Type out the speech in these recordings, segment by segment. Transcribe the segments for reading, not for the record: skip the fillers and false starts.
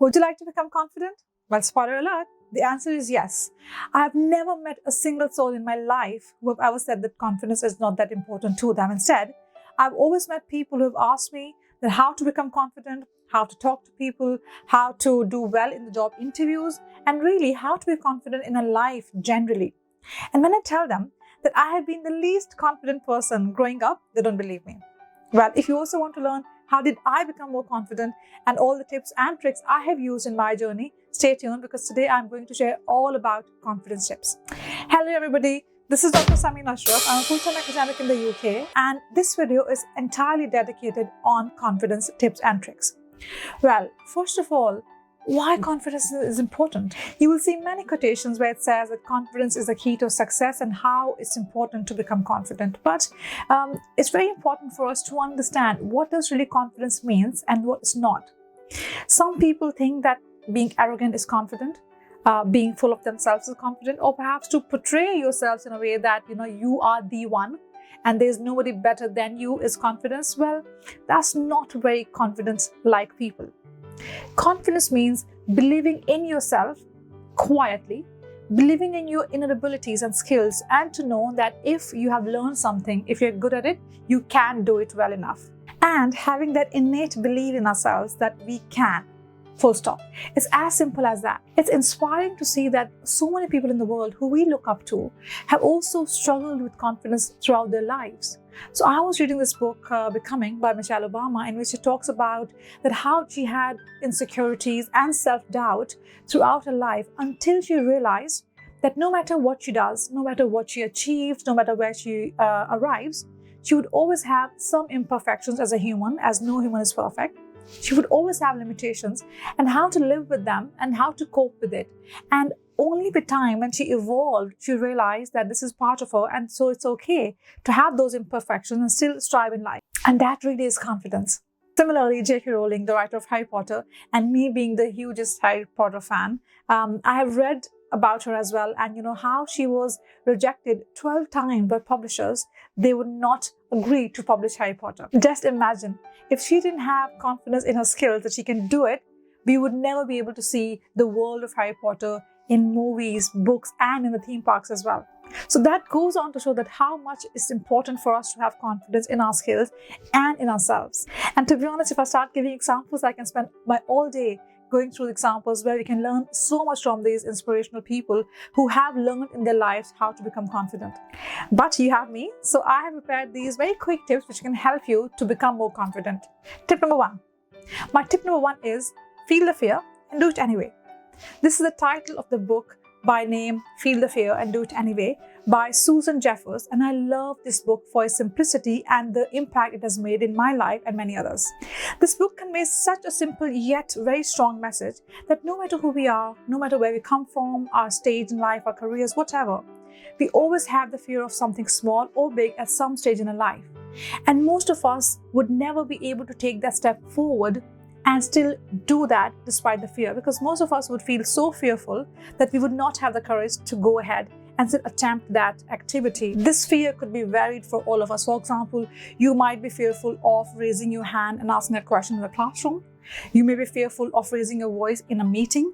Would you like to become confident? Well, spoiler alert, the answer is yes. I have never met a single soul in my life who have ever said that confidence is not that important to them. Instead, I've always met people who have asked me that how to become confident, how to talk to people, how to do well in the job interviews, and really how to be confident in a life generally. And when I tell them that I have been the least confident person growing up, they don't believe me. Well, if you also want to learn how did I become more confident and all the tips and tricks I have used in my journey, stay tuned because today I'm going to share all about confidence tips. Hello everybody, this is Dr. Samreen. I'm a full-time academic in the UK and this video is entirely dedicated on confidence tips and tricks. Well, first of all, why confidence is important. You will see many quotations where it says that confidence is the key to success and how it's important to become confident. But it's very important for us to understand what does really confidence means and what is not. Some people think that being arrogant is confident, being full of themselves is confident, or perhaps to portray yourselves in a way that you are the one and there's nobody better than you is confidence. Well, that's not very confidence-like people. Confidence means believing in yourself quietly, believing in your inner abilities and skills, and to know that if you have learned something, if you're good at it, you can do it well enough. And having that innate belief in ourselves that we can. Full stop. It's as simple as that. It's inspiring to see that so many people in the world who we look up to have also struggled with confidence throughout their lives. So I was reading this book, Becoming by Michelle Obama, in which she talks about that how she had insecurities and self-doubt throughout her life until she realized that no matter what she does, no matter what she achieves, no matter where she arrives, she would always have some imperfections as a human, as no human is perfect. She would always have limitations and how to live with them and how to cope with it. And only with time, when she evolved, she realized that this is part of her and so it's okay to have those imperfections and still strive in life. And that really is confidence. Similarly, J.K. Rowling, the writer of Harry Potter, and me being the hugest Harry Potter fan, I have read about her as well, and how she was rejected 12 times by publishers. They would not agree to publish Harry Potter. Just imagine, if she didn't have confidence in her skills that she can do it, we would never be able to see the world of Harry Potter in movies, books, and in the theme parks as well. So that goes on to show that how much it's important for us to have confidence in our skills and in ourselves. And to be honest, if I start giving examples, I can spend my all day going through examples where we can learn so much from these inspirational people who have learned in their lives how to become confident. But you have me, so I have prepared these very quick tips which can help you to become more confident. Tip number one. My tip number one is feel the fear and do it anyway. This is the title of the book by name Feel the Fear and Do It Anyway by Susan Jeffers, and I love this book for its simplicity and the impact it has made in my life and many others. This book conveys such a simple yet very strong message that no matter who we are, no matter where we come from, our stage in life, our careers, whatever, we always have the fear of something small or big at some stage in our life. And most of us would never be able to take that step forward and still do that despite the fear, because most of us would feel so fearful that we would not have the courage to go ahead and still attempt that activity. This fear could be varied for all of us. For example, you might be fearful of raising your hand and asking a question in the classroom. You may be fearful of raising your voice in a meeting.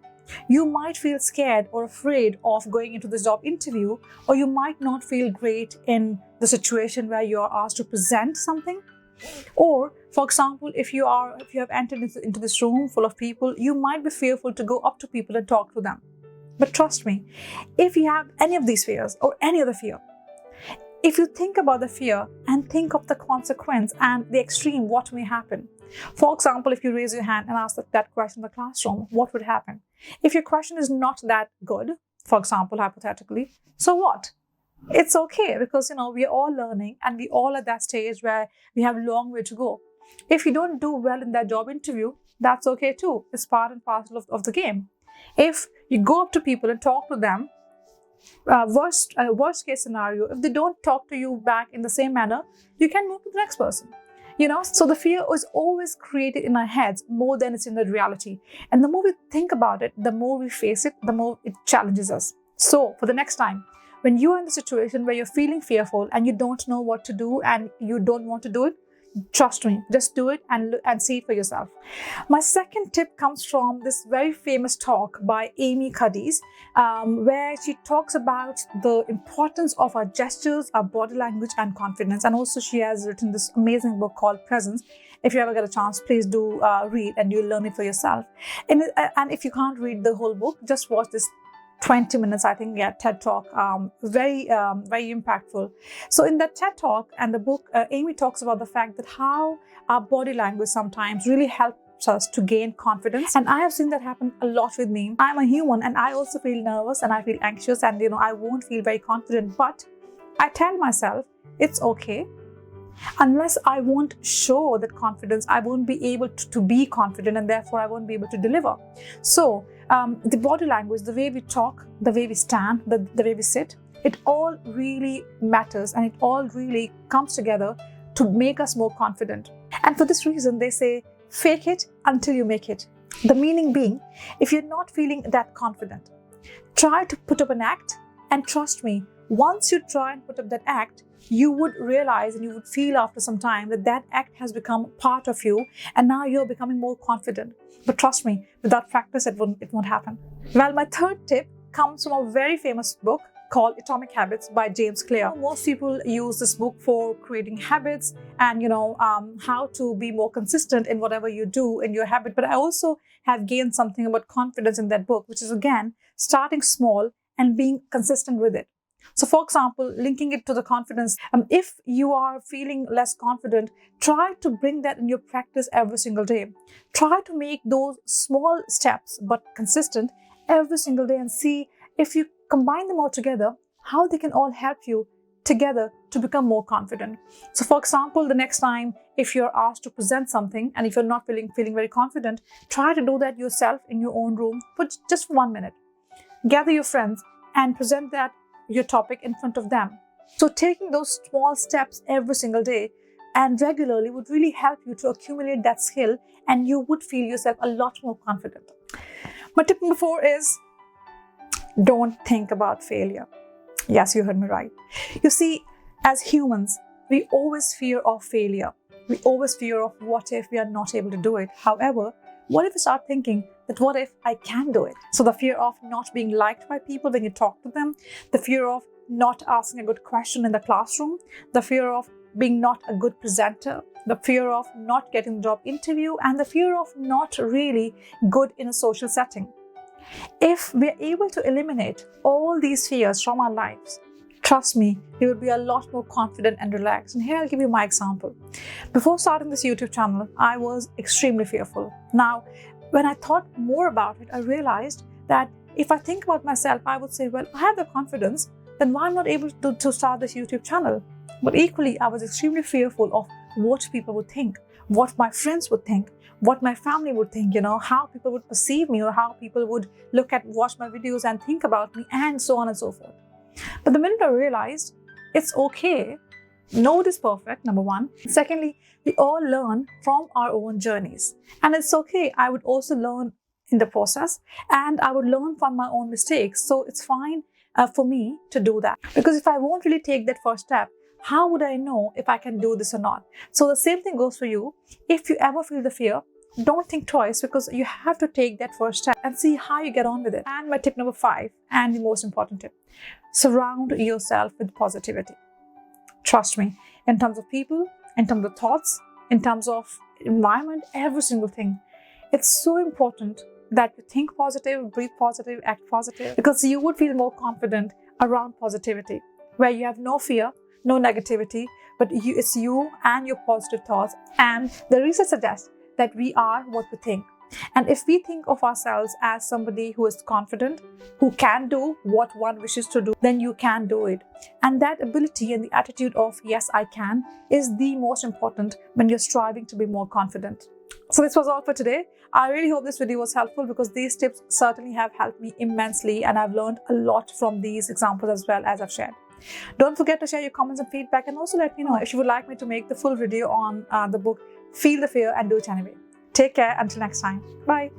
You might feel scared or afraid of going into this job interview, or you might not feel great in the situation where you are asked to present something. Or, for example, if you have entered into this room full of people, you might be fearful to go up to people and talk to them. But trust me, if you have any of these fears or any other fear, if you think about the fear and think of the consequence and the extreme, what may happen. For example, if you raise your hand and ask that question in the classroom, what would happen? If your question is not that good, for example, hypothetically, so what? It's okay, because we are all learning and we all at that stage where we have a long way to go. If you don't do well in that job interview, that's okay too. It's part and parcel of the game. If you go up to people and talk to them, worst case scenario, if they don't talk to you back in the same manner, you can move to the next person. So the fear is always created in our heads more than it's in the reality. And the more we think about it, the more we face it, the more it challenges us. So for the next time, when you are in the situation where you're feeling fearful and you don't know what to do and you don't want to do it, Trust me, just do it and see it for yourself. My second tip comes from this very famous talk by Amy Cuddy's, where she talks about the importance of our gestures, our body language, and confidence. And also, she has written this amazing book called Presence. If you ever get a chance, please do read, and you'll learn it for yourself. And if you can't read the whole book, just watch this 20 minutes, I think, TED Talk, very impactful. So in that TED Talk and the book, Amy talks about the fact that how our body language sometimes really helps us to gain confidence. And I have seen that happen a lot with me. I'm a human and I also feel nervous and I feel anxious and, I won't feel very confident. But I tell myself, it's okay. Unless I won't show that confidence, I won't be able to be confident, and therefore I won't be able to deliver. So the body language, the way we talk, the way we stand, the way we sit, it all really matters, and it all really comes together to make us more confident. And for this reason, they say, fake it until you make it. The meaning being, if you're not feeling that confident, try to put up an act, and trust me, once you try and put up that act, you would realize and you would feel after some time that that act has become part of you, and now you're becoming more confident. But trust me, without practice, it won't happen. Well, my third tip comes from a very famous book called Atomic Habits by James Clear. Most people use this book for creating habits and, how to be more consistent in whatever you do in your habit. But I also have gained something about confidence in that book, which is, again, starting small and being consistent with it. So, for example, linking it to the confidence, if you are feeling less confident, try to bring that in your practice every single day. Try to make those small steps but consistent every single day and see if you combine them all together, how they can all help you together to become more confident. So, for example, the next time if you're asked to present something and if you're not feeling very confident, try to do that yourself in your own room for just 1 minute. Gather your friends and present your topic in front of them. So taking those small steps every single day and regularly would really help you to accumulate that skill, and you would feel yourself a lot more confident. My tip number 4 is, don't think about failure. Yes, you heard me right. You see, as humans, we always fear of failure. We always fear of what if we are not able to do it. However, what if we start thinking that what if I can do it? So the fear of not being liked by people when you talk to them, the fear of not asking a good question in the classroom, the fear of being not a good presenter, the fear of not getting the job interview, and the fear of not really good in a social setting. If we're able to eliminate all these fears from our lives, trust me, you will be a lot more confident and relaxed. And here I'll give you my example. Before starting this YouTube channel, I was extremely fearful. Now, when I thought more about it, I realized that if I think about myself, I would say, well, I have the confidence, then why am I not able to start this YouTube channel? But equally, I was extremely fearful of what people would think, what my friends would think, what my family would think, how people would perceive me, or how people would watch my videos and think about me, and so on and so forth. But the minute I realized it's okay, no one is perfect, number one. Secondly, we all learn from our own journeys. And it's okay, I would also learn in the process, and I would learn from my own mistakes. So it's fine for me to do that. Because if I won't really take that first step, how would I know if I can do this or not? So the same thing goes for you. If you ever feel the fear, don't think twice, because you have to take that first step and see how you get on with it. And my tip number 5, and the most important tip, surround yourself with positivity. Trust me, in terms of people, in terms of thoughts, in terms of environment, every single thing. It's so important that you think positive, breathe positive, act positive, because you would feel more confident around positivity, where you have no fear, no negativity, but it's you and your positive thoughts. And the research suggests that we are what we think. And if we think of ourselves as somebody who is confident, who can do what one wishes to do, then you can do it. And that ability and the attitude of, yes, I can, is the most important when you're striving to be more confident. So this was all for today. I really hope this video was helpful, because these tips certainly have helped me immensely, and I've learned a lot from these examples as well as I've shared. Don't forget to share your comments and feedback, and also let me know if you would like me to make the full video on the book Feel the Fear and Do It Anyway. Take care until next time. Bye.